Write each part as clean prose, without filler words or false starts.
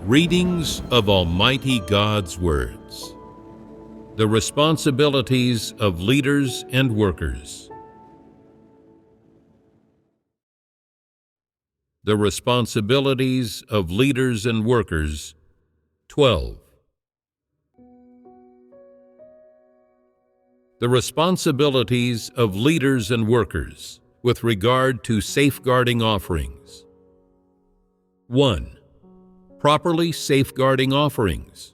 Readings of Almighty God's Words. The responsibilities of leaders and workers. The responsibilities of leaders and workers. 12. The responsibilities of leaders and workers with regard to safeguarding offerings. 1. Properly safeguarding offerings.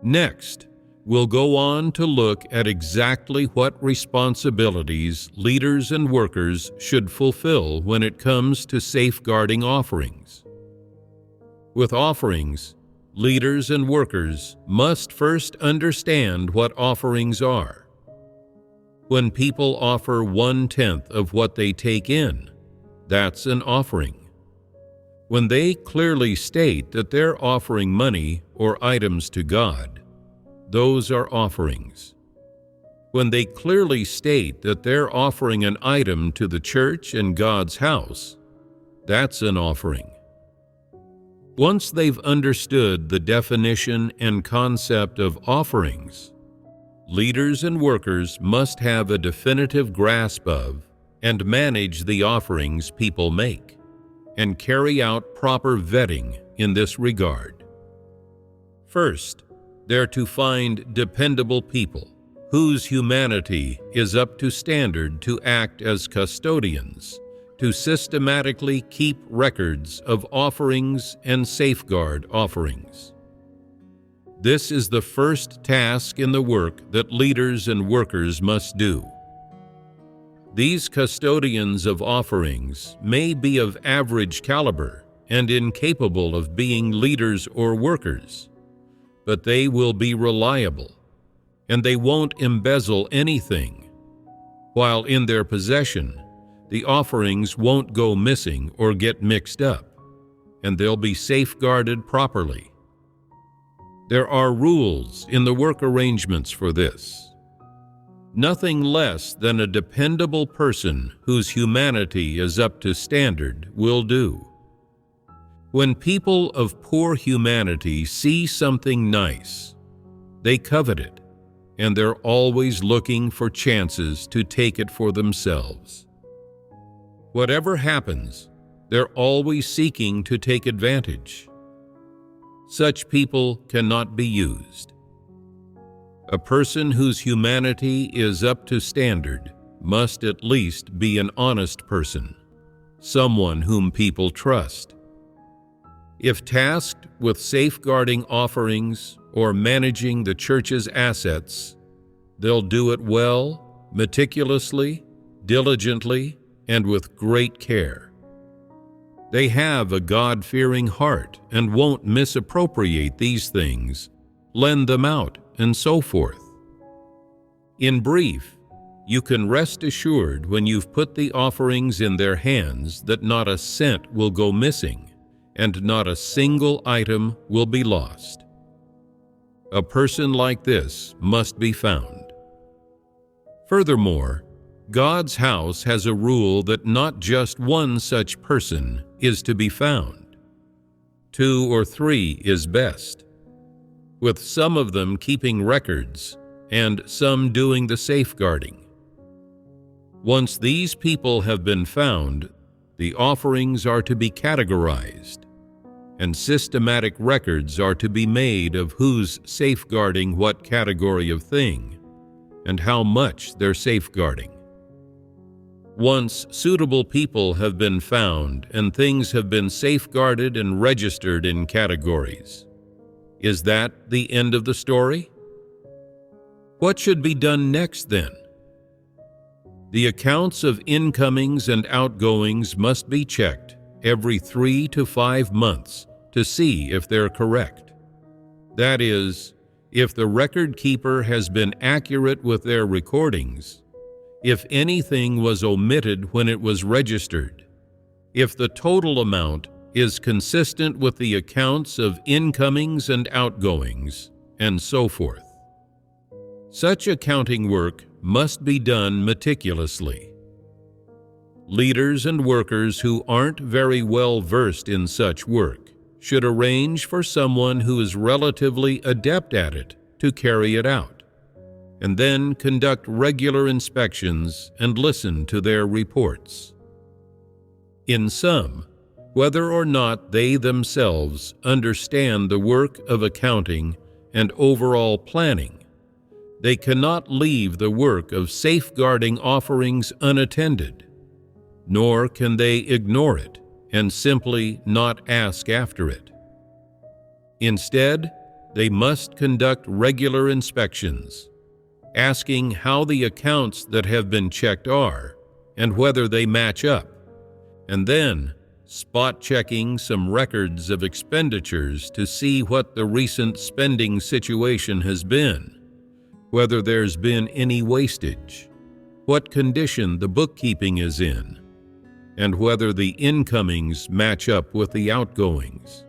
Next, we'll go on to look at exactly what responsibilities leaders and workers should fulfill when it comes to safeguarding offerings. With offerings, leaders and workers must first understand what offerings are. When people offer 1/10 of what they take in, that's an offering. When they clearly state that they're offering money or items to God, those are offerings. When they clearly state that they're offering an item to the church and God's house, that's an offering. Once they've understood the definition and concept of offerings, leaders and workers must have a definitive grasp of and manage the offerings people make, and carry out proper vetting in this regard. First, they're to find dependable people whose humanity is up to standard to act as custodians, to systematically keep records of offerings and safeguard offerings. This is the first task in the work that leaders and workers must do. These custodians of offerings may be of average caliber and incapable of being leaders or workers, but they will be reliable, and they won't embezzle anything. While in their possession, the offerings won't go missing or get mixed up, and they'll be safeguarded properly. There are rules in the work arrangements for this. Nothing less than a dependable person whose humanity is up to standard will do. When people of poor humanity see something nice, they covet it, and they're always looking for chances to take it for themselves. Whatever happens, they're always seeking to take advantage. Such people cannot be used. A person whose humanity is up to standard must at least be an honest person, someone whom people trust. If tasked with safeguarding offerings or managing the church's assets, they'll do it well, meticulously, diligently, and with great care. They have a God-fearing heart and won't misappropriate these things, lend them out, and so forth. In brief, you can rest assured when you've put the offerings in their hands that not a cent will go missing and not a single item will be lost. A person like this must be found. Furthermore, God's house has a rule that not just one such person is to be found. 2 or 3 is best, with some of them keeping records and some doing the safeguarding. Once these people have been found, the offerings are to be categorized, and systematic records are to be made of who's safeguarding what category of thing, and how much they're safeguarding. Once suitable people have been found and things have been safeguarded and registered in categories, is that the end of the story? What should be done next then? The accounts of incomings and outgoings must be checked every 3 to 5 months to see if they're correct. That is, if the record keeper has been accurate with their recordings, if anything was omitted when it was registered, if the total amount is consistent with the accounts of incomings and outgoings, and so forth. Such accounting work must be done meticulously. Leaders and workers who aren't very well versed in such work should arrange for someone who is relatively adept at it to carry it out, and then conduct regular inspections and listen to their reports. In sum, whether or not they themselves understand the work of accounting and overall planning, they cannot leave the work of safeguarding offerings unattended, nor can they ignore it and simply not ask after it. Instead, they must conduct regular inspections, asking how the accounts that have been checked are and whether they match up, and then spot-checking some records of expenditures to see what the recent spending situation has been, whether there's been any wastage, what condition the bookkeeping is in, and whether the incomings match up with the outgoings.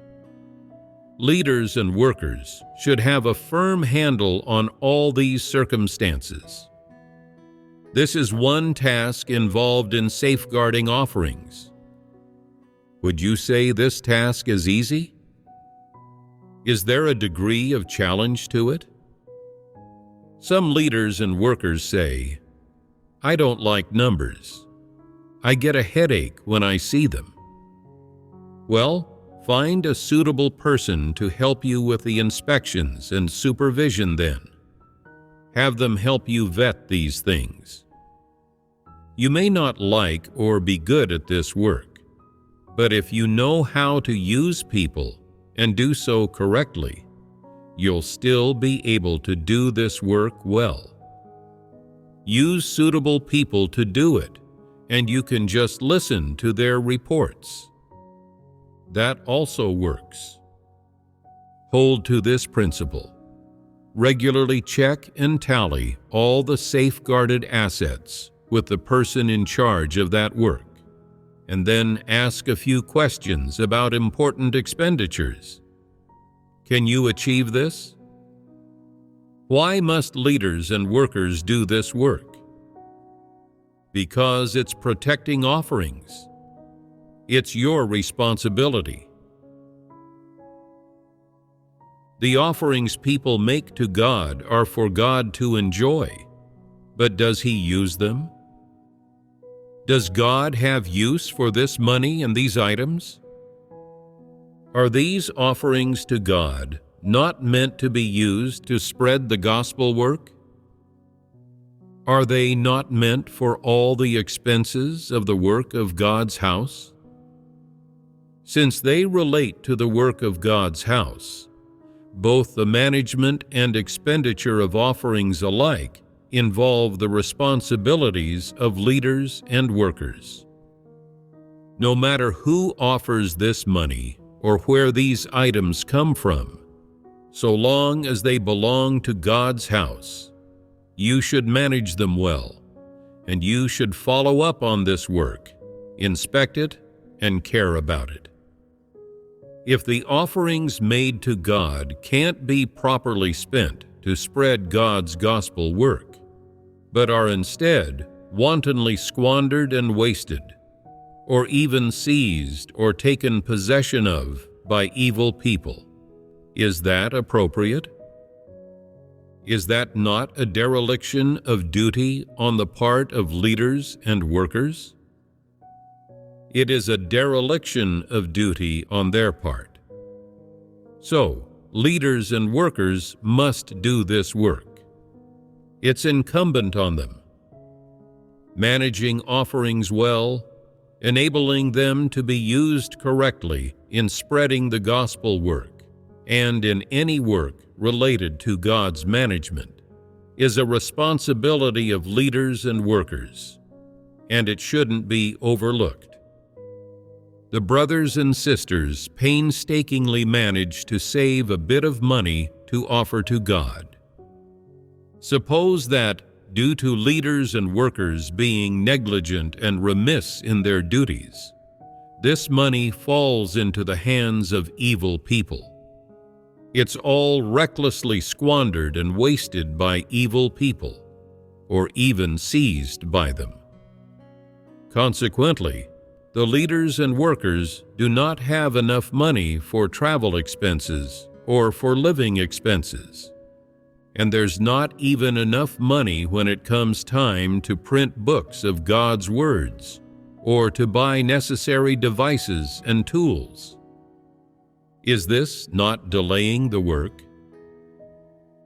Leaders and workers should have a firm handle on all these circumstances. This is one task involved in safeguarding offerings. Would you say this task is easy? Is there a degree of challenge to it? Some leaders and workers say, "I don't like numbers. I get a headache when I see them." Well, find a suitable person to help you with the inspections and supervision then. Have them help you vet these things. You may not like or be good at this work, but if you know how to use people and do so correctly, you'll still be able to do this work well. Use suitable people to do it, and you can just listen to their reports. That also works. Hold to this principle. Regularly check and tally all the safeguarded assets with the person in charge of that work, and then ask a few questions about important expenditures. Can you achieve this? Why must leaders and workers do this work? Because it's protecting offerings. It's your responsibility. The offerings people make to God are for God to enjoy, but does He use them? Does God have use for this money and these items? Are these offerings to God not meant to be used to spread the gospel work? Are they not meant for all the expenses of the work of God's house? Since they relate to the work of God's house, both the management and expenditure of offerings alike involve the responsibilities of leaders and workers. No matter who offers this money or where these items come from, so long as they belong to God's house, you should manage them well, and you should follow up on this work, inspect it, and care about it. If the offerings made to God can't be properly spent to spread God's gospel work, but are instead wantonly squandered and wasted, or even seized or taken possession of by evil people, is that appropriate? Is that not a dereliction of duty on the part of leaders and workers? It is a dereliction of duty on their part. So, leaders and workers must do this work. It's incumbent on them. Managing offerings well, enabling them to be used correctly in spreading the gospel work, and in any work related to God's management, is a responsibility of leaders and workers, and it shouldn't be overlooked. The brothers and sisters painstakingly manage to save a bit of money to offer to God. Suppose that, due to leaders and workers being negligent and remiss in their duties, this money falls into the hands of evil people. It's all recklessly squandered and wasted by evil people, or even seized by them. Consequently, the leaders and workers do not have enough money for travel expenses or for living expenses. And there's not even enough money when it comes time to print books of God's words or to buy necessary devices and tools. Is this not delaying the work?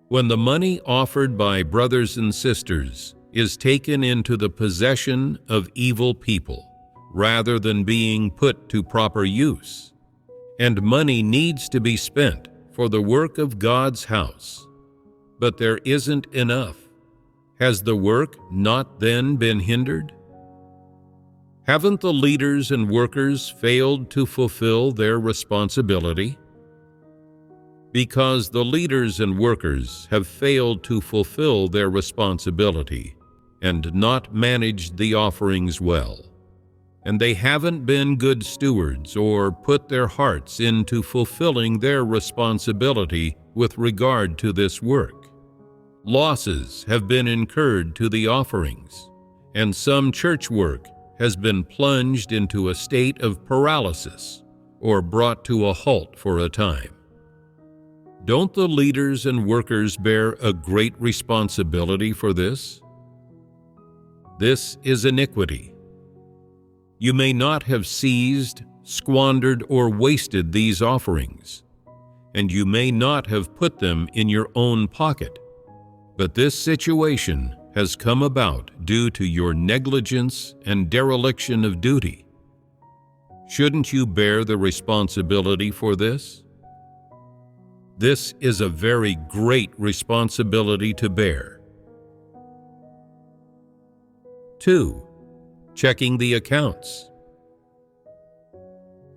When the money offered by brothers and sisters is taken into the possession of evil people, rather than being put to proper use, and money needs to be spent for the work of God's house, but there isn't enough, has the work not then been hindered? Haven't the leaders and workers failed to fulfill their responsibility? Because the leaders and workers have failed to fulfill their responsibility and not managed the offerings well, and they haven't been good stewards or put their hearts into fulfilling their responsibility with regard to this work, losses have been incurred to the offerings, and some church work has been plunged into a state of paralysis or brought to a halt for a time. Don't the leaders and workers bear a great responsibility for this? This is iniquity. You may not have seized, squandered, or wasted these offerings, and you may not have put them in your own pocket, but this situation has come about due to your negligence and dereliction of duty. Shouldn't you bear the responsibility for this? This is a very great responsibility to bear. 2. Checking the accounts.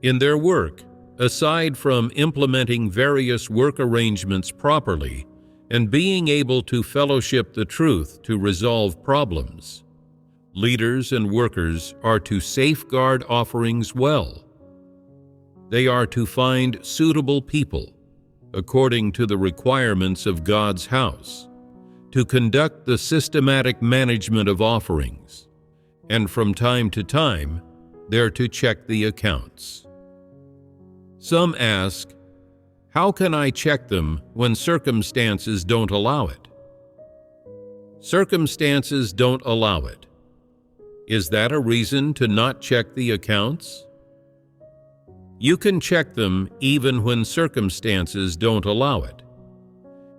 In their work, aside from implementing various work arrangements properly and being able to fellowship the truth to resolve problems, leaders and workers are to safeguard offerings well. They are to find suitable people, according to the requirements of God's house, to conduct the systematic management of offerings, and from time to time, they're to check the accounts. Some ask, how can I check them when circumstances don't allow it? Circumstances don't allow it. Is that a reason to not check the accounts? You can check them even when circumstances don't allow it.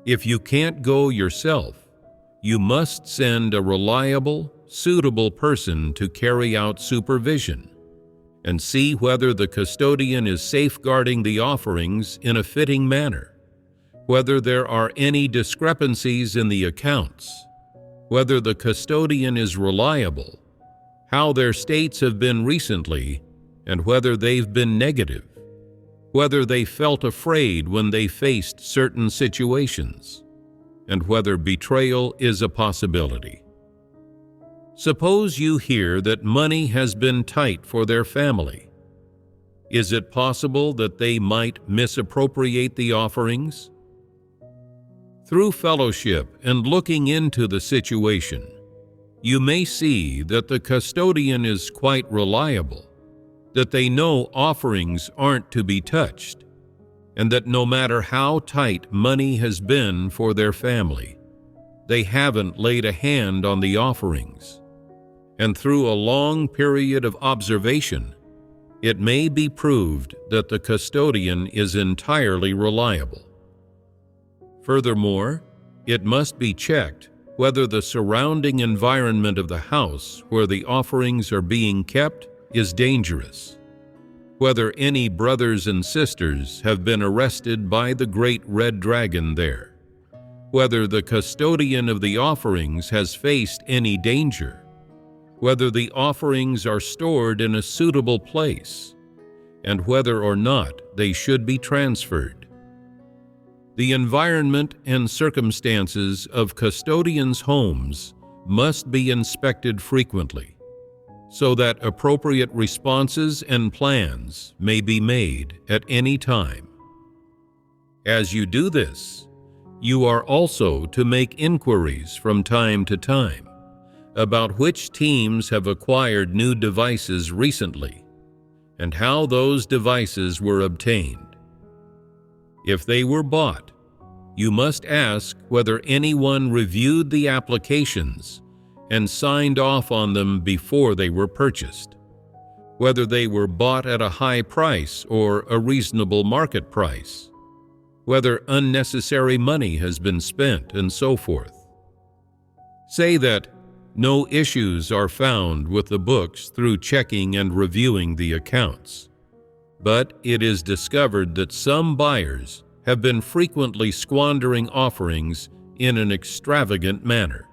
If you can't go yourself, you must send a reliable, suitable person to carry out supervision and see whether the custodian is safeguarding the offerings in a fitting manner, whether there are any discrepancies in the accounts, whether the custodian is reliable, how their states have been recently, and whether they've been negative, whether they felt afraid when they faced certain situations, and whether betrayal is a possibility. Suppose you hear that money has been tight for their family. Is it possible that they might misappropriate the offerings? Through fellowship and looking into the situation, you may see that the custodian is quite reliable, that they know offerings aren't to be touched, and that no matter how tight money has been for their family, they haven't laid a hand on the offerings. And through a long period of observation, it may be proved that the custodian is entirely reliable. Furthermore, it must be checked whether the surrounding environment of the house where the offerings are being kept is dangerous, whether any brothers and sisters have been arrested by the great red dragon there, whether the custodian of the offerings has faced any danger, whether the offerings are stored in a suitable place, and whether or not they should be transferred. The environment and circumstances of custodians' homes must be inspected frequently, so that appropriate responses and plans may be made at any time. As you do this, you are also to make inquiries from time to time about which teams have acquired new devices recently and how those devices were obtained. If they were bought, you must ask whether anyone reviewed the applications and signed off on them before they were purchased, whether they were bought at a high price or a reasonable market price, whether unnecessary money has been spent, and so forth. Say that no issues are found with the books through checking and reviewing the accounts, but it is discovered that some buyers have been frequently squandering offerings in an extravagant manner.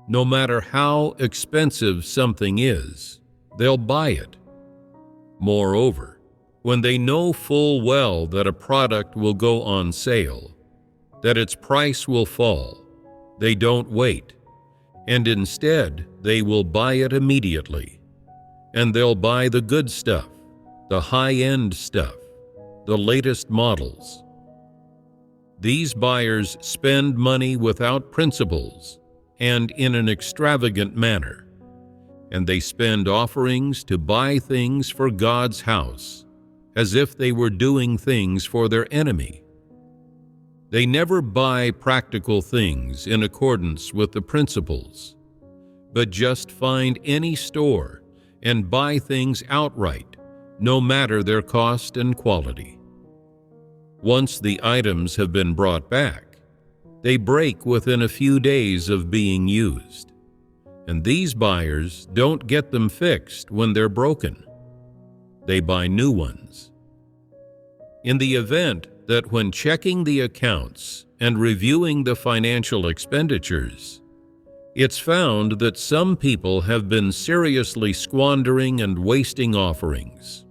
No matter how expensive something is, they'll buy it. Moreover, when they know full well that a product will go on sale, that its price will fall, they don't wait, and instead they will buy it immediately. And they'll buy the good stuff, the high-end stuff, the latest models. These buyers spend money without principles and in an extravagant manner, and they spend offerings to buy things for God's house, as if they were doing things for their enemy. They never buy practical things in accordance with the principles, but just find any store and buy things outright, no matter their cost and quality. Once the items have been brought back, they break within a few days of being used, and these buyers don't get them fixed when they're broken. They buy new ones. In the event that when checking the accounts and reviewing the financial expenditures, it's found that some people have been seriously squandering and wasting offerings,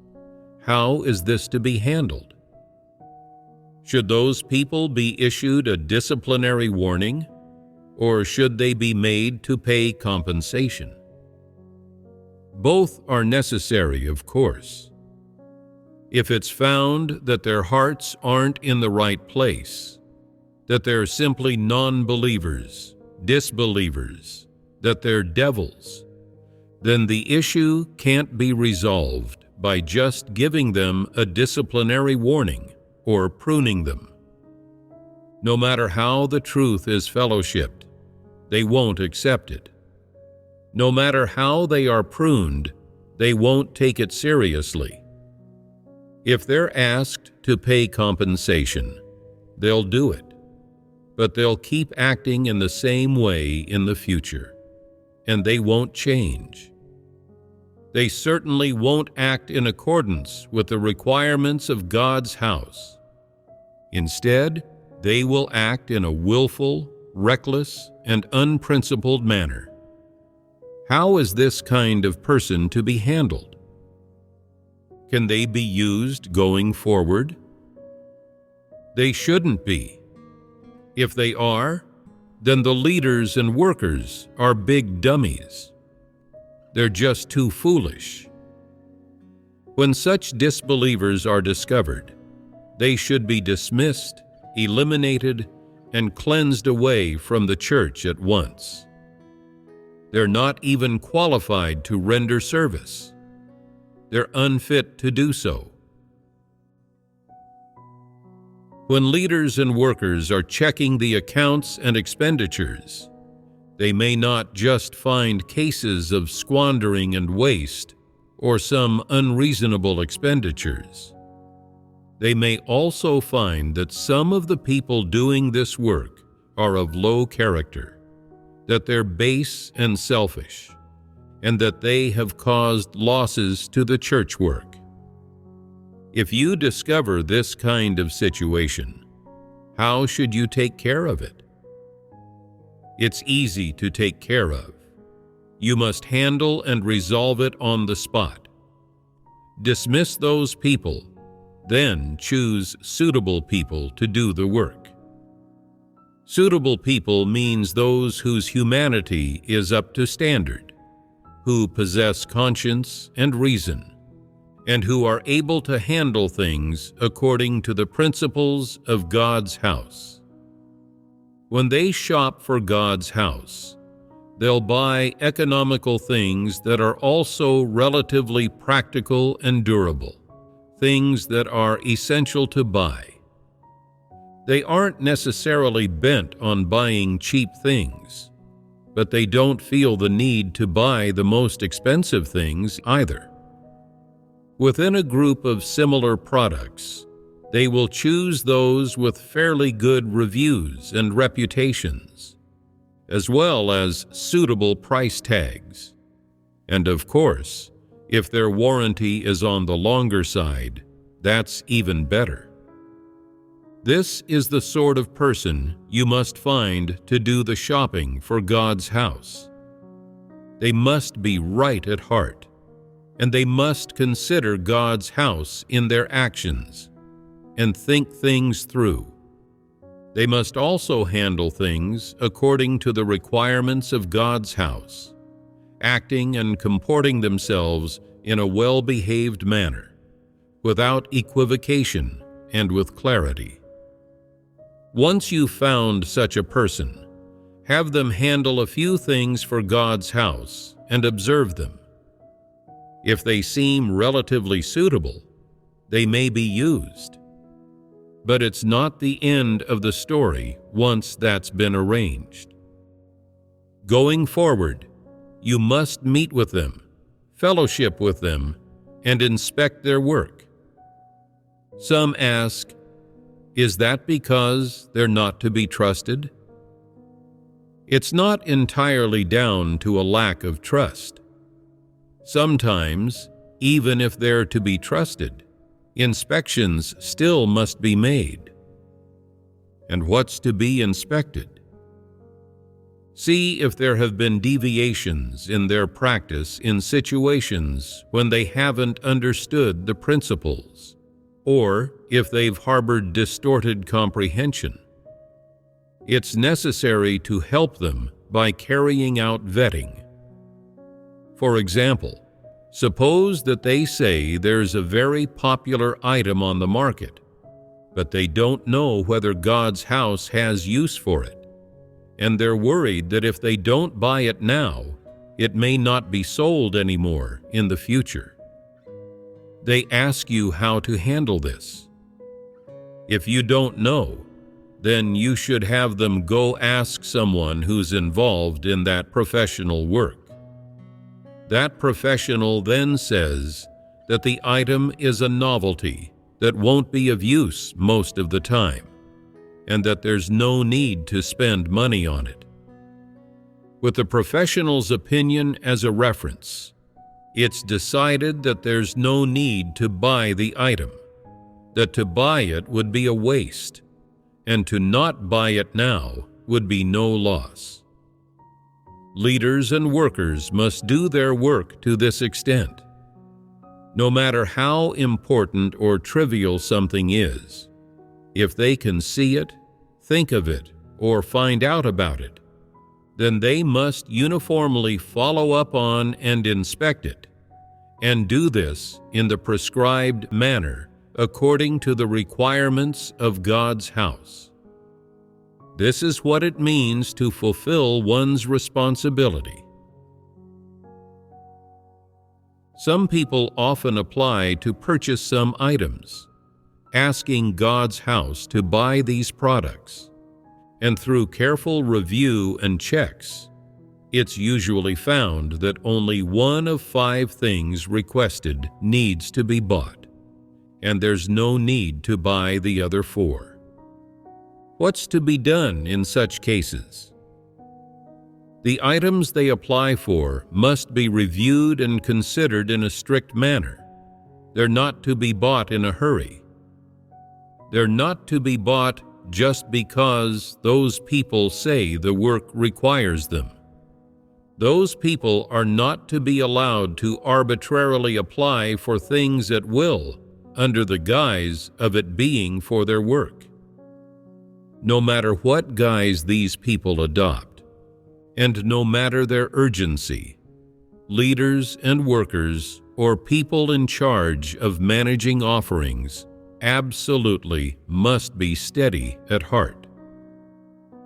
how is this to be handled? Should those people be issued a disciplinary warning, or should they be made to pay compensation? Both are necessary, of course. If it's found that their hearts aren't in the right place, that they're simply non-believers, disbelievers, that they're devils, then the issue can't be resolved by just giving them a disciplinary warning or pruning them. No matter how the truth is fellowshipped, they won't accept it. No matter how they are pruned, they won't take it seriously. If they're asked to pay compensation, they'll do it, but they'll keep acting in the same way in the future, and they won't change. They certainly won't act in accordance with the requirements of God's house. Instead, they will act in a willful, reckless, and unprincipled manner. How is this kind of person to be handled? Can they be used going forward? They shouldn't be. If they are, then the leaders and workers are big dummies. They're just too foolish. When such disbelievers are discovered, they should be dismissed, eliminated, and cleansed away from the church at once. They're not even qualified to render service. They're unfit to do so. When leaders and workers are checking the accounts and expenditures, they may not just find cases of squandering and waste or some unreasonable expenditures. They may also find that some of the people doing this work are of low character, that they're base and selfish, and that they have caused losses to the church work. If you discover this kind of situation, how should you take care of it? It's easy to take care of. You must handle and resolve it on the spot. Dismiss those people, then choose suitable people to do the work. Suitable people means those whose humanity is up to standard, who possess conscience and reason, and who are able to handle things according to the principles of God's house. When they shop for God's house, they'll buy economical things that are also relatively practical and durable, things that are essential to buy. They aren't necessarily bent on buying cheap things, but they don't feel the need to buy the most expensive things either. Within a group of similar products, they will choose those with fairly good reviews and reputations, as well as suitable price tags. And of course, if their warranty is on the longer side, that's even better. This is the sort of person you must find to do the shopping for God's house. They must be right at heart, and they must consider God's house in their actions and think things through. They must also handle things according to the requirements of God's house, acting and comporting themselves in a well-behaved manner, without equivocation and with clarity. Once you've found such a person, have them handle a few things for God's house and observe them. If they seem relatively suitable, they may be used. But it's not the end of the story once that's been arranged. Going forward, you must meet with them, fellowship with them, and inspect their work. Some ask, is that because they're not to be trusted? It's not entirely down to a lack of trust. Sometimes, even if they're to be trusted, inspections still must be made. And what's to be inspected? See if there have been deviations in their practice in situations when they haven't understood the principles, or if they've harbored distorted comprehension. It's necessary to help them by carrying out vetting. For example, suppose that they say there's a very popular item on the market, but they don't know whether God's house has use for it, and they're worried that if they don't buy it now, it may not be sold anymore in the future. They ask you how to handle this. If you don't know, then you should have them go ask someone who's involved in that professional work. That professional then says that the item is a novelty that won't be of use most of the time, and that there's no need to spend money on it. With the professional's opinion as a reference, it's decided that there's no need to buy the item, that to buy it would be a waste, and to not buy it now would be no loss. Leaders and workers must do their work to this extent. No matter how important or trivial something is, if they can see it, think of it, or find out about it, then they must uniformly follow up on and inspect it, and do this in the prescribed manner according to the requirements of God's house. This is what it means to fulfill one's responsibility. Some people often apply to purchase some items, asking God's house to buy these products, and through careful review and checks, it's usually found that only 1 of 5 things requested needs to be bought, and there's no need to buy the other 4. What's to be done in such cases? The items they apply for must be reviewed and considered in a strict manner. They're not to be bought in a hurry. They're not to be bought just because those people say the work requires them. Those people are not to be allowed to arbitrarily apply for things at will under the guise of it being for their work. No matter what guise these people adopt, and no matter their urgency, leaders and workers or people in charge of managing offerings absolutely must be steady at heart.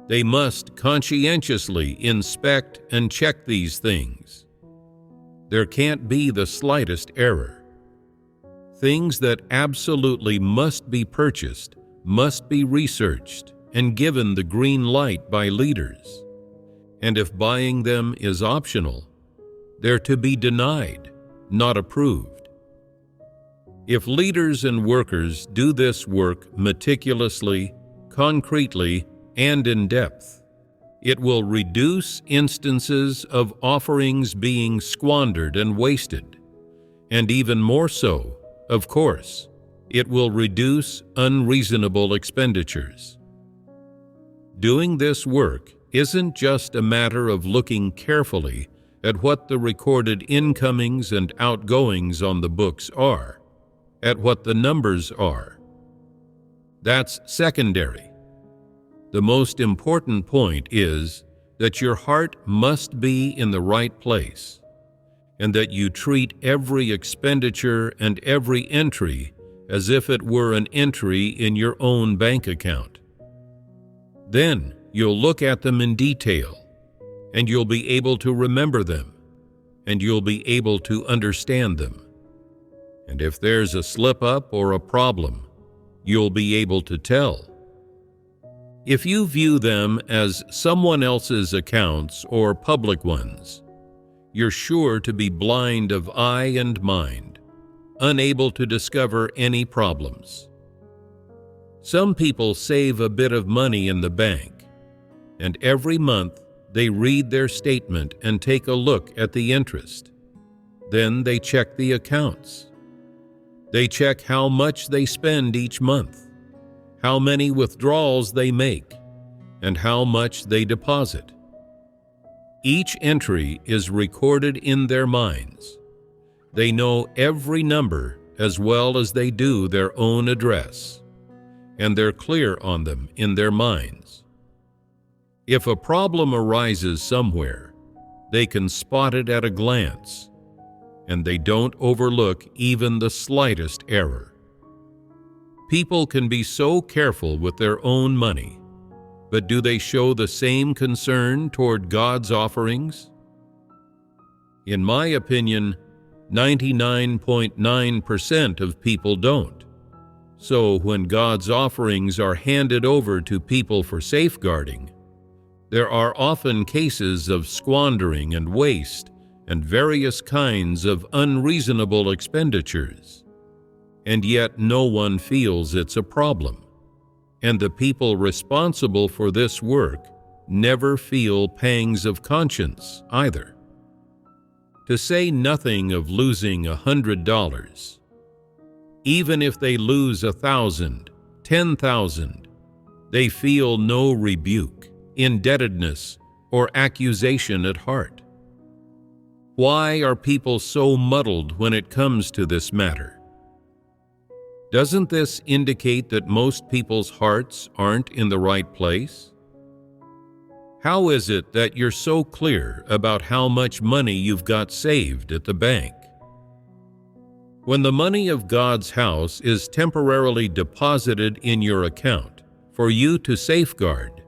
They must conscientiously inspect and check these things. There can't be the slightest error. Things that absolutely must be purchased must be researched and given the green light by leaders. And if buying them is optional, they're to be denied, not approved. If leaders and workers do this work meticulously, concretely, and in depth, it will reduce instances of offerings being squandered and wasted, and even more so, of course, it will reduce unreasonable expenditures. Doing this work isn't just a matter of looking carefully at what the recorded incomings and outgoings on the books are, at what the numbers are. That's secondary. The most important point is that your heart must be in the right place, and that you treat every expenditure and every entry as if it were an entry in your own bank account. Then you'll look at them in detail, and you'll be able to remember them, and you'll be able to understand them. And if there's a slip-up or a problem, you'll be able to tell. If you view them as someone else's accounts or public ones, you're sure to be blind of eye and mind, unable to discover any problems. Some people save a bit of money in the bank, and every month they read their statement and take a look at the interest. Then they check the accounts. They check how much they spend each month, how many withdrawals they make, and how much they deposit. Each entry is recorded in their minds. They know every number as well as they do their own address, and they're clear on them in their minds. If a problem arises somewhere, they can spot it at a glance, and they don't overlook even the slightest error. People can be so careful with their own money, but do they show the same concern toward God's offerings? In my opinion, 99.9% of people don't. So when God's offerings are handed over to people for safeguarding, there are often cases of squandering and waste and various kinds of unreasonable expenditures. And yet no one feels it's a problem, and the people responsible for this work never feel pangs of conscience either. To say nothing of losing $100, even if they lose 1,000, 10,000, they feel no rebuke, indebtedness, or accusation at heart. Why are people so muddled when it comes to this matter? Doesn't this indicate that most people's hearts aren't in the right place? How is it that you're so clear about how much money you've got saved at the bank? When the money of God's house is temporarily deposited in your account for you to safeguard,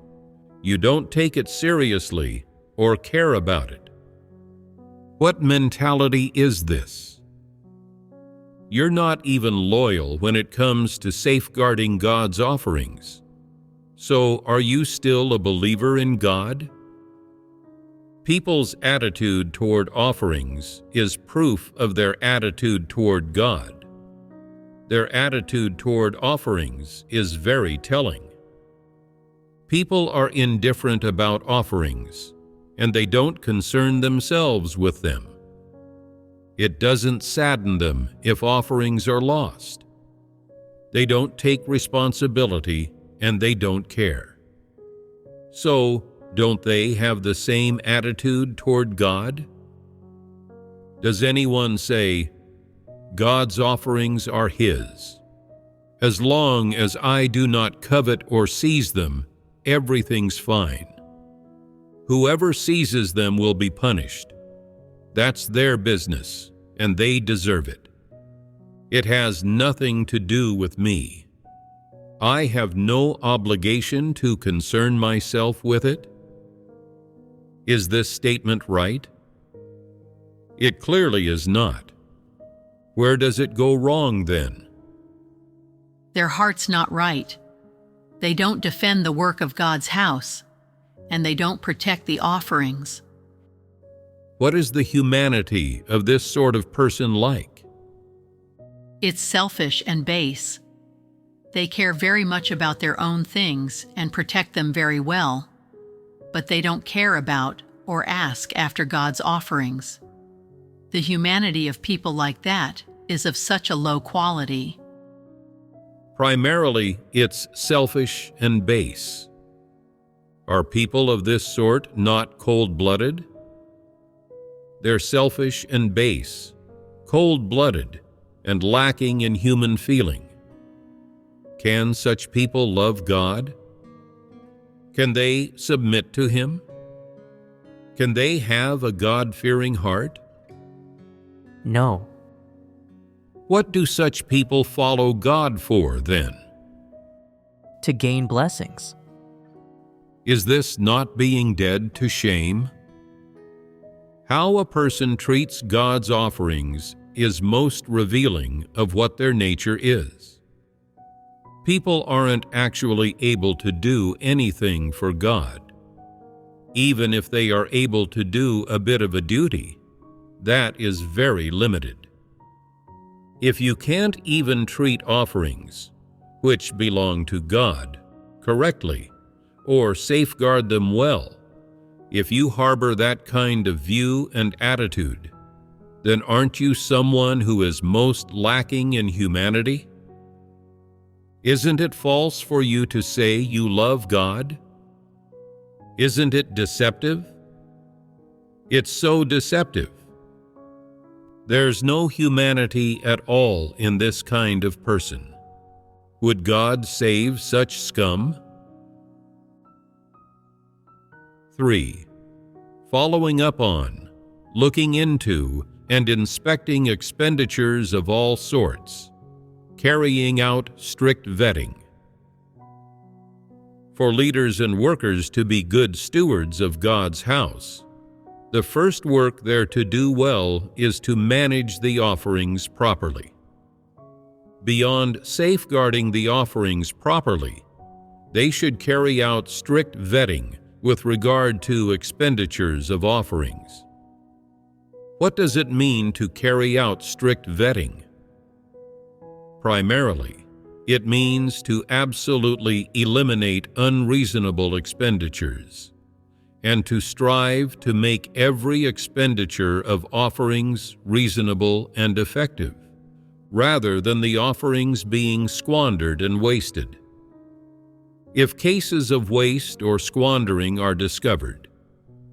you don't take it seriously or care about it. What mentality is this? You're not even loyal when it comes to safeguarding God's offerings. So are you still a believer in God? People's attitude toward offerings is proof of their attitude toward God. Their attitude toward offerings is very telling. People are indifferent about offerings, and they don't concern themselves with them. It doesn't sadden them if offerings are lost. They don't take responsibility, and they don't care. So, don't they have the same attitude toward God? Does anyone say, God's offerings are His? As long as I do not covet or seize them, everything's fine. Whoever seizes them will be punished. That's their business, and they deserve it. It has nothing to do with me. I have no obligation to concern myself with it? Is this statement right? It clearly is not. Where does it go wrong then? Their heart's not right. They don't defend the work of God's house, and they don't protect the offerings. What is the humanity of this sort of person like? It's selfish and base. They care very much about their own things and protect them very well, but they don't care about or ask after God's offerings. The humanity of people like that is of such a low quality. Primarily, it's selfish and base. Are people of this sort not cold-blooded? They're selfish and base, cold-blooded, and lacking in human feeling. Can such people love God? Can they submit to Him? Can they have a God-fearing heart? No. What do such people follow God for, then? To gain blessings. Is this not being dead to shame? How a person treats God's offerings is most revealing of what their nature is. People aren't actually able to do anything for God. Even if they are able to do a bit of a duty, that is very limited. If you can't even treat offerings, which belong to God, correctly, or safeguard them well, if you harbor that kind of view and attitude, then aren't you someone who is most lacking in humanity? Isn't it false for you to say you love God? Isn't it deceptive? It's so deceptive. There's no humanity at all in this kind of person. Would God save such scum? 3. Following up on, looking into, and inspecting expenditures of all sorts, carrying out strict vetting. For leaders and workers to be good stewards of God's house, the first work they're to do well is to manage the offerings properly. Beyond safeguarding the offerings properly, they should carry out strict vetting with regard to expenditures of offerings. What does it mean to carry out strict vetting? Primarily, it means to absolutely eliminate unreasonable expenditures, and to strive to make every expenditure of offerings reasonable and effective, rather than the offerings being squandered and wasted. If cases of waste or squandering are discovered,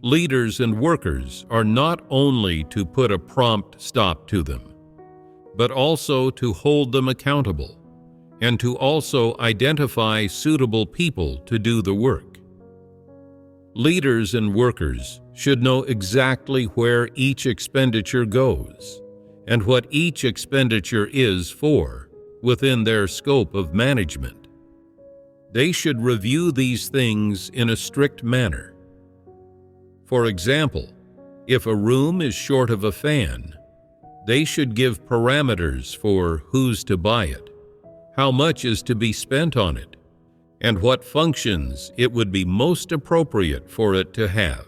leaders and workers are not only to put a prompt stop to them, but also to hold them accountable, and to also identify suitable people to do the work. Leaders and workers should know exactly where each expenditure goes, and what each expenditure is for within their scope of management. They should review these things in a strict manner. For example, if a room is short of a fan, they should give parameters for who's to buy it, how much is to be spent on it, and what functions it would be most appropriate for it to have.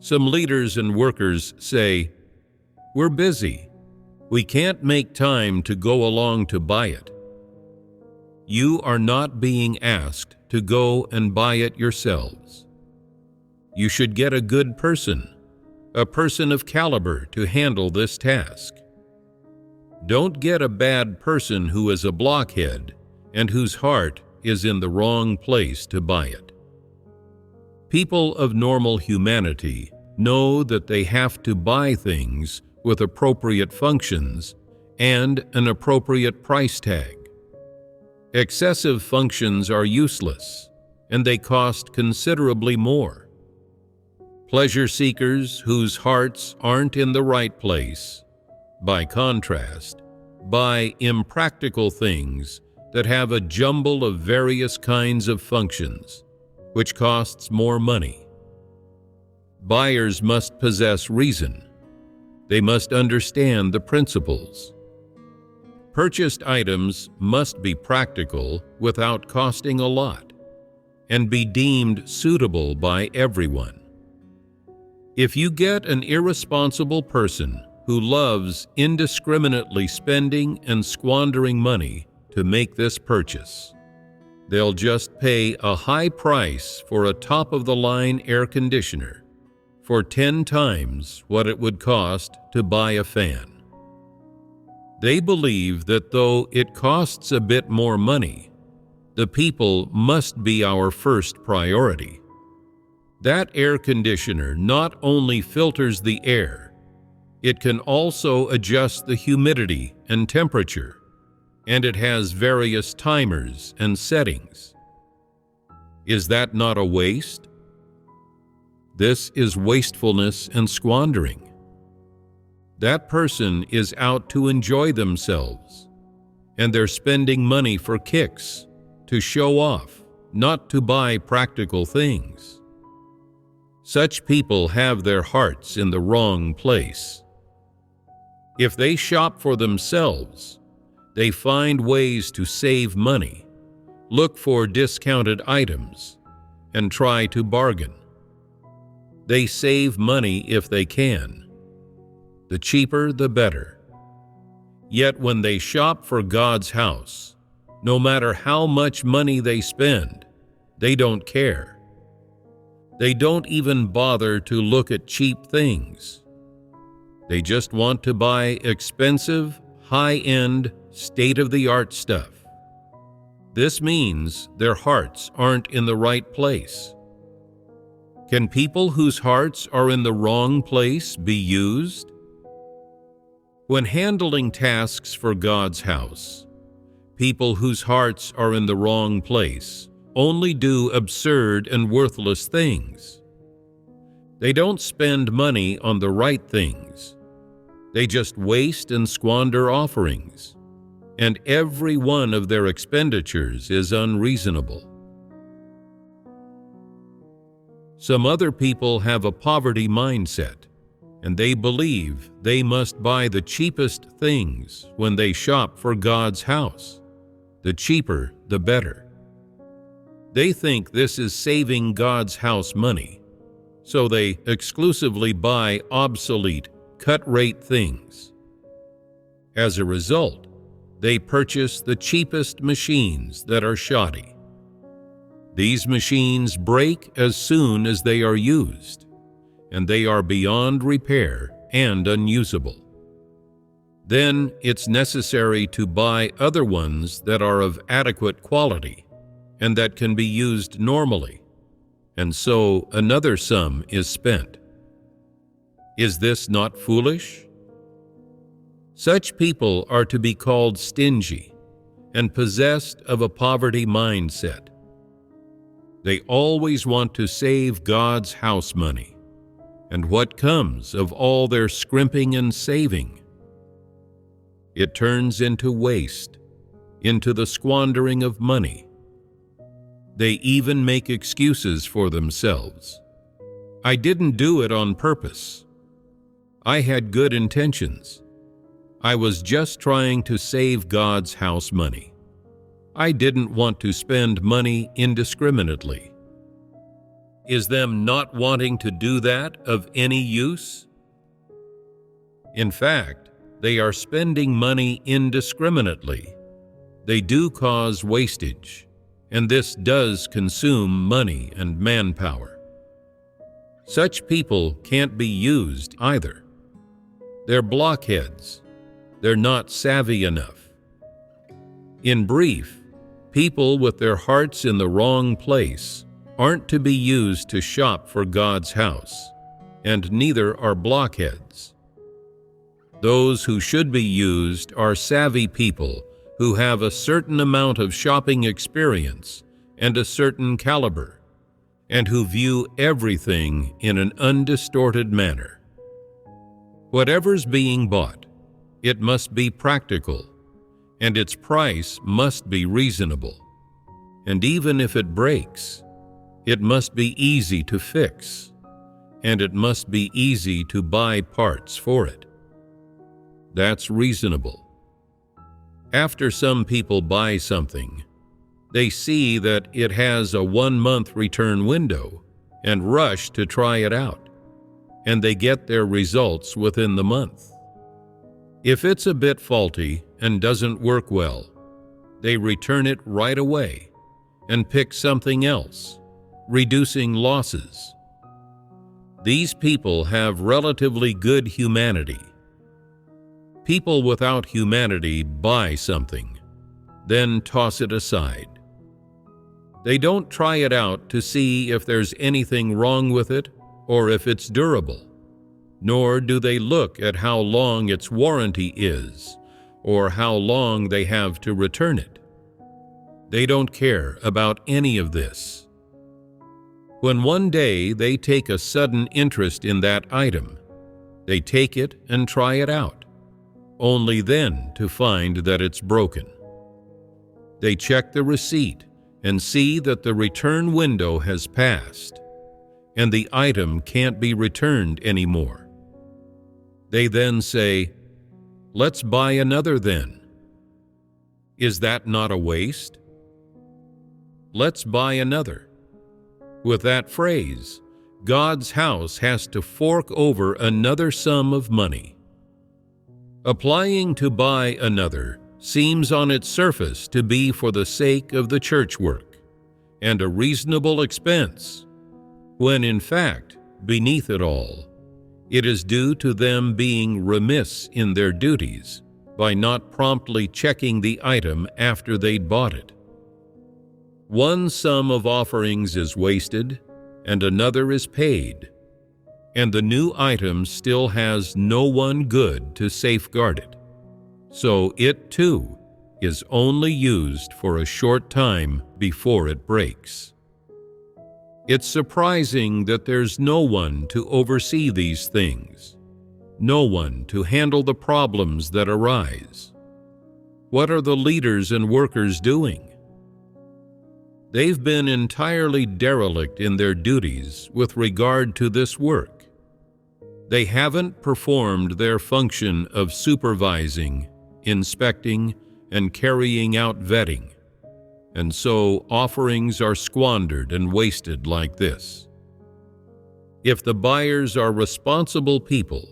Some leaders and workers say, "We're busy. We can't make time to go along to buy it." You are not being asked to go and buy it yourselves. You should get a good person, a person of caliber to handle this task. Don't get a bad person who is a blockhead and whose heart is in the wrong place to buy it. People of normal humanity know that they have to buy things with appropriate functions and an appropriate price tag. Excessive functions are useless, and they cost considerably more. Pleasure seekers whose hearts aren't in the right place, by contrast, buy impractical things that have a jumble of various kinds of functions, which costs more money. Buyers must possess reason. They must understand the principles. Purchased items must be practical without costing a lot, and be deemed suitable by everyone. If you get an irresponsible person who loves indiscriminately spending and squandering money to make this purchase, they'll just pay a high price for a top-of-the-line air conditioner for 10 times what it would cost to buy a fan. They believe that though it costs a bit more money, the people must be our first priority. That air conditioner not only filters the air, it can also adjust the humidity and temperature, and it has various timers and settings. Is that not a waste? This is wastefulness and squandering. That person is out to enjoy themselves, and they're spending money for kicks, to show off, not to buy practical things. Such people have their hearts in the wrong place. If they shop for themselves, they find ways to save money, look for discounted items, and try to bargain. They save money if they can. The cheaper, the better. Yet when they shop for God's house, no matter how much money they spend, they don't care. They don't even bother to look at cheap things. They just want to buy expensive, high-end, state-of-the-art stuff. This means their hearts aren't in the right place. Can people whose hearts are in the wrong place be used? When handling tasks for God's house, people whose hearts are in the wrong place only do absurd and worthless things. They don't spend money on the right things. They just waste and squander offerings, and every one of their expenditures is unreasonable. Some other people have a poverty mindset, and they believe they must buy the cheapest things when they shop for God's house. The cheaper, the better. They think this is saving God's house money, so they exclusively buy obsolete, cut-rate things. As a result, they purchase the cheapest machines that are shoddy. These machines break as soon as they are used, and they are beyond repair and unusable. Then it's necessary to buy other ones that are of adequate quality and that can be used normally, and so another sum is spent. Is this not foolish? Such people are to be called stingy and possessed of a poverty mindset. They always want to save God's house money, and what comes of all their scrimping and saving? It turns into waste, into the squandering of money. They even make excuses for themselves. I didn't do it on purpose. I had good intentions. I was just trying to save God's house money. I didn't want to spend money indiscriminately. Is them not wanting to do that of any use? In fact, they are spending money indiscriminately. They do cause wastage, and this does consume money and manpower. Such people can't be used either. They're blockheads. They're not savvy enough. In brief, people with their hearts in the wrong place aren't to be used to shop for God's house, and neither are blockheads. Those who should be used are savvy people who have a certain amount of shopping experience and a certain caliber, and who view everything in an undistorted manner. Whatever's being bought, it must be practical, and its price must be reasonable. And even if it breaks, it must be easy to fix, and it must be easy to buy parts for it. That's reasonable. After some people buy something, they see that it has a 1-month return window and rush to try it out, and they get their results within the month. If it's a bit faulty and doesn't work well, they return it right away and pick something else, reducing losses. These people have relatively good humanity. People without humanity buy something, then toss it aside. They don't try it out to see if there's anything wrong with it or if it's durable, nor do they look at how long its warranty is or how long they have to return it. They don't care about any of this. When one day they take a sudden interest in that item, they take it and try it out, only then to find that it's broken. They check the receipt and see that the return window has passed, and the item can't be returned anymore. They then say, "Let's buy another then." Is that not a waste? Let's buy another. With that phrase, God's house has to fork over another sum of money. Applying to buy another seems on its surface to be for the sake of the church work and a reasonable expense, when in fact, beneath it all, it is due to them being remiss in their duties by not promptly checking the item after they'd bought it. One sum of offerings is wasted and another is paid, and the new item still has no one good to safeguard it. So it too is only used for a short time before it breaks. It's surprising that there's no one to oversee these things, no one to handle the problems that arise. What are the leaders and workers doing? They've been entirely derelict in their duties with regard to this work. They haven't performed their function of supervising, inspecting, and carrying out vetting, and so offerings are squandered and wasted like this. If the buyers are responsible people,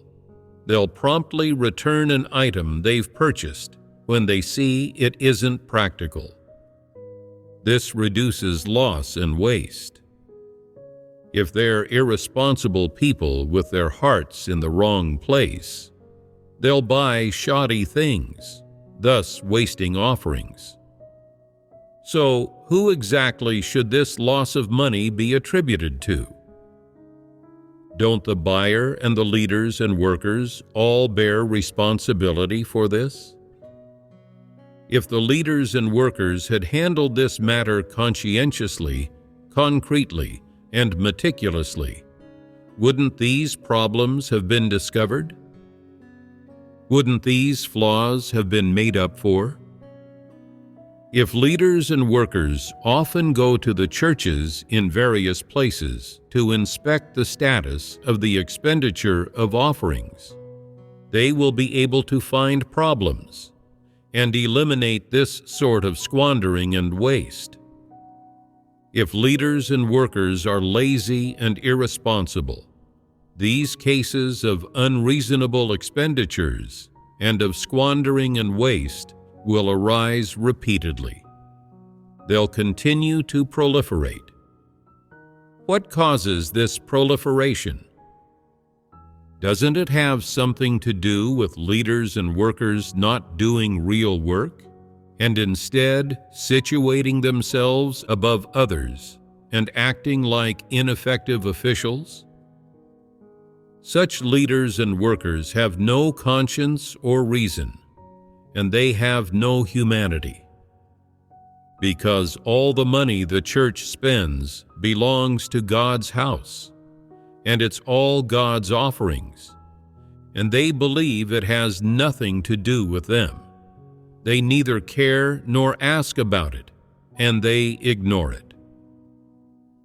they'll promptly return an item they've purchased when they see it isn't practical. This reduces loss and waste. If they're irresponsible people with their hearts in the wrong place, they'll buy shoddy things, thus wasting offerings. So, who exactly should this loss of money be attributed to? Don't the buyer and the leaders and workers all bear responsibility for this? If the leaders and workers had handled this matter conscientiously, concretely, and meticulously, wouldn't these problems have been discovered? Wouldn't these flaws have been made up for? If leaders and workers often go to the churches in various places to inspect the status of the expenditure of offerings, they will be able to find problems and eliminate this sort of squandering and waste. If leaders and workers are lazy and irresponsible, these cases of unreasonable expenditures and of squandering and waste will arise repeatedly. They'll continue to proliferate. What causes this proliferation? Doesn't it have something to do with leaders and workers not doing real work, and instead situating themselves above others and acting like ineffective officials? Such leaders and workers have no conscience or reason, and they have no humanity. Because all the money the church spends belongs to God's house, and it's all God's offerings, and they believe it has nothing to do with them. They neither care nor ask about it, and they ignore it.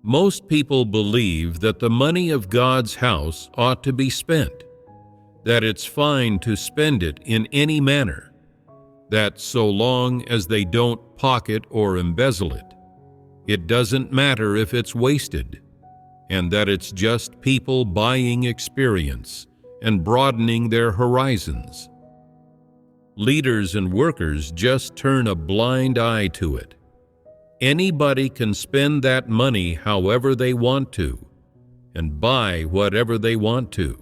Most people believe that the money of God's house ought to be spent, that it's fine to spend it in any manner, that so long as they don't pocket or embezzle it, it doesn't matter if it's wasted, and that it's just people buying experience and broadening their horizons. Leaders and workers just turn a blind eye to it. Anybody can spend that money however they want to and buy whatever they want to.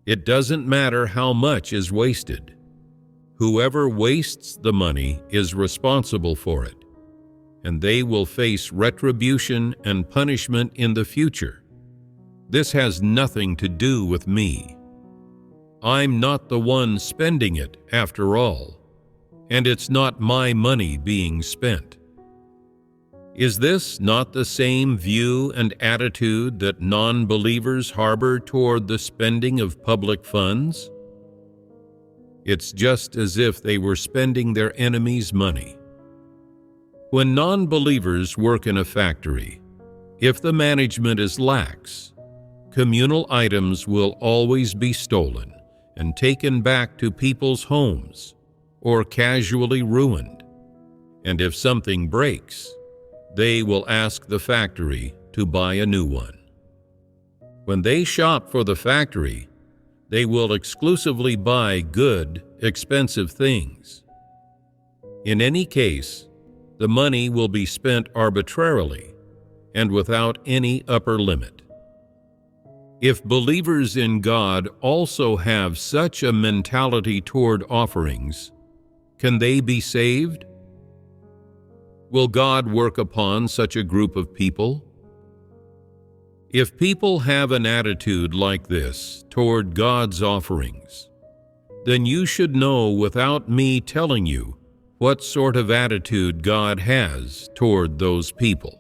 It doesn't matter how much is wasted. Whoever wastes the money is responsible for it, and they will face retribution and punishment in the future. This has nothing to do with me. I'm not the one spending it after all, and it's not my money being spent. Is this not the same view and attitude that non-believers harbor toward the spending of public funds? It's just as if they were spending their enemies' money. When non-believers work in a factory, if the management is lax, communal items will always be stolen and taken back to people's homes or casually ruined. And if something breaks, they will ask the factory to buy a new one. When they shop for the factory, they will exclusively buy good, expensive things. In any case, the money will be spent arbitrarily and without any upper limit. If believers in God also have such a mentality toward offerings, can they be saved? Will God work upon such a group of people? If people have an attitude like this toward God's offerings, then you should know without me telling you what sort of attitude God has toward those people.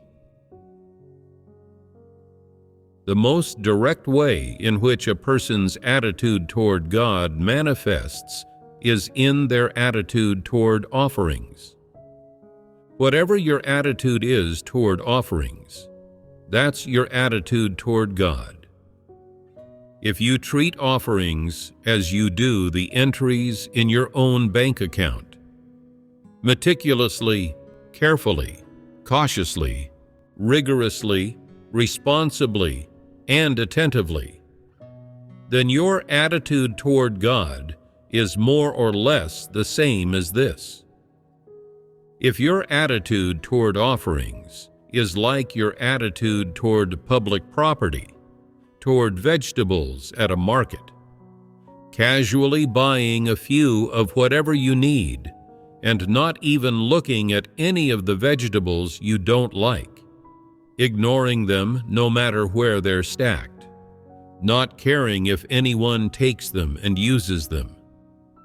The most direct way in which a person's attitude toward God manifests is in their attitude toward offerings. Whatever your attitude is toward offerings, that's your attitude toward God. If you treat offerings as you do the entries in your own bank account, meticulously, carefully, cautiously, rigorously, responsibly, and attentively, then your attitude toward God is more or less the same as this. If your attitude toward offerings is like your attitude toward public property, toward vegetables at a market, casually buying a few of whatever you need and not even looking at any of the vegetables you don't like, ignoring them no matter where they're stacked, not caring if anyone takes them and uses them,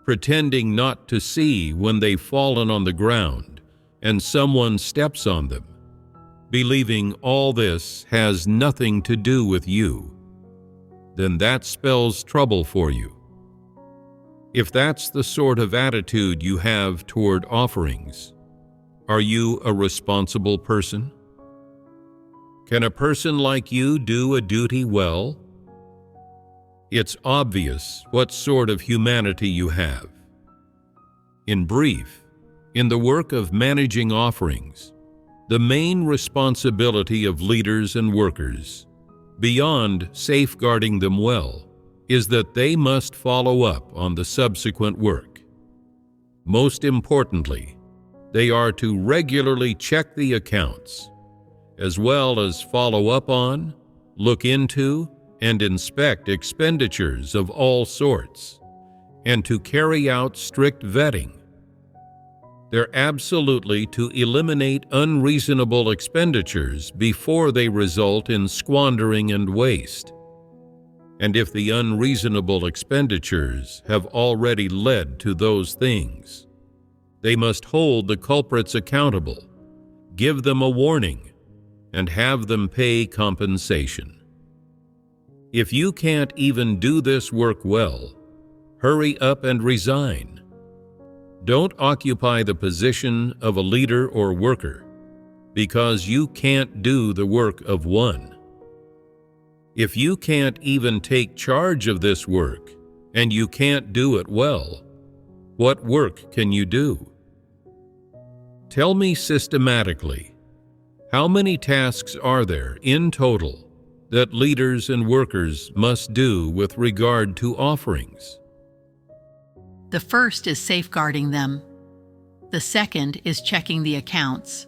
pretending not to see when they've fallen on the ground and someone steps on them, believing all this has nothing to do with you, then that spells trouble for you. If that's the sort of attitude you have toward offerings, are you a responsible person? Can a person like you do a duty well? It's obvious what sort of humanity you have. In brief, in the work of managing offerings, the main responsibility of leaders and workers, beyond safeguarding them well, is that they must follow up on the subsequent work. Most importantly, they are to regularly check the accounts, as well as follow up on, look into, and inspect expenditures of all sorts, and to carry out strict vetting. They're absolutely to eliminate unreasonable expenditures before they result in squandering and waste. And if the unreasonable expenditures have already led to those things, they must hold the culprits accountable, give them a warning, and have them pay compensation. If you can't even do this work well, hurry up and resign. Don't occupy the position of a leader or worker because you can't do the work of one. If you can't even take charge of this work and you can't do it well, what work can you do? Tell me systematically, how many tasks are there in total that leaders and workers must do with regard to offerings? The first is safeguarding them. The second is checking the accounts.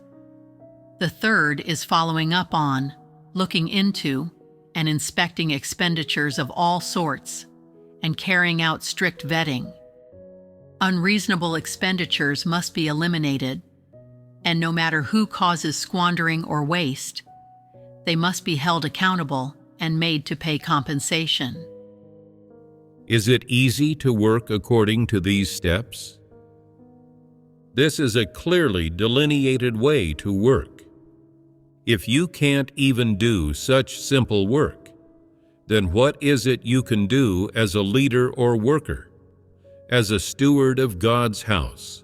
The third is following up on, looking into, and inspecting expenditures of all sorts, and carrying out strict vetting. Unreasonable expenditures must be eliminated, and no matter who causes squandering or waste, they must be held accountable and made to pay compensation. Is it easy to work according to these steps? This is a clearly delineated way to work. If you can't even do such simple work, then what is it you can do as a leader or worker, as a steward of God's house?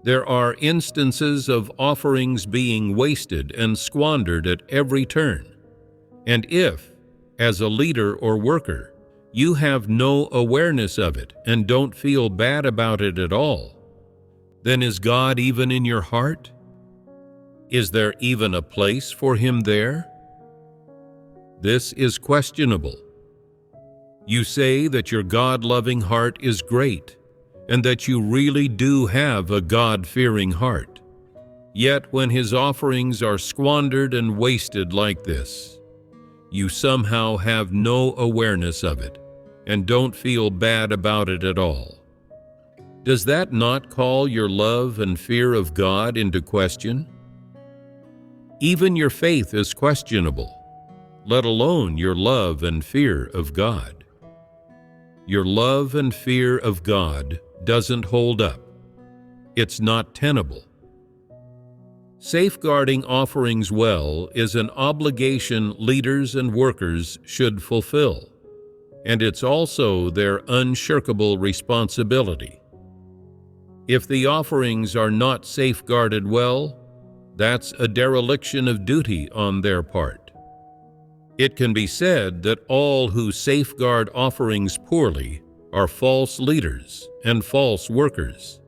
There are instances of offerings being wasted and squandered at every turn, and if, as a leader or worker, you have no awareness of it and don't feel bad about it at all, then is God even in your heart? Is there even a place for Him there? This is questionable. You say that your God-loving heart is great and that you really do have a God-fearing heart. Yet when His offerings are squandered and wasted like this, you somehow have no awareness of it and don't feel bad about it at all. Does that not call your love and fear of God into question? Even your faith is questionable, let alone your love and fear of God. Your love and fear of God doesn't hold up. It's not tenable. Safeguarding offerings well is an obligation leaders and workers should fulfill, and it's also their unshirkable responsibility. If the offerings are not safeguarded well, that's a dereliction of duty on their part. It can be said that all who safeguard offerings poorly are false leaders and false workers.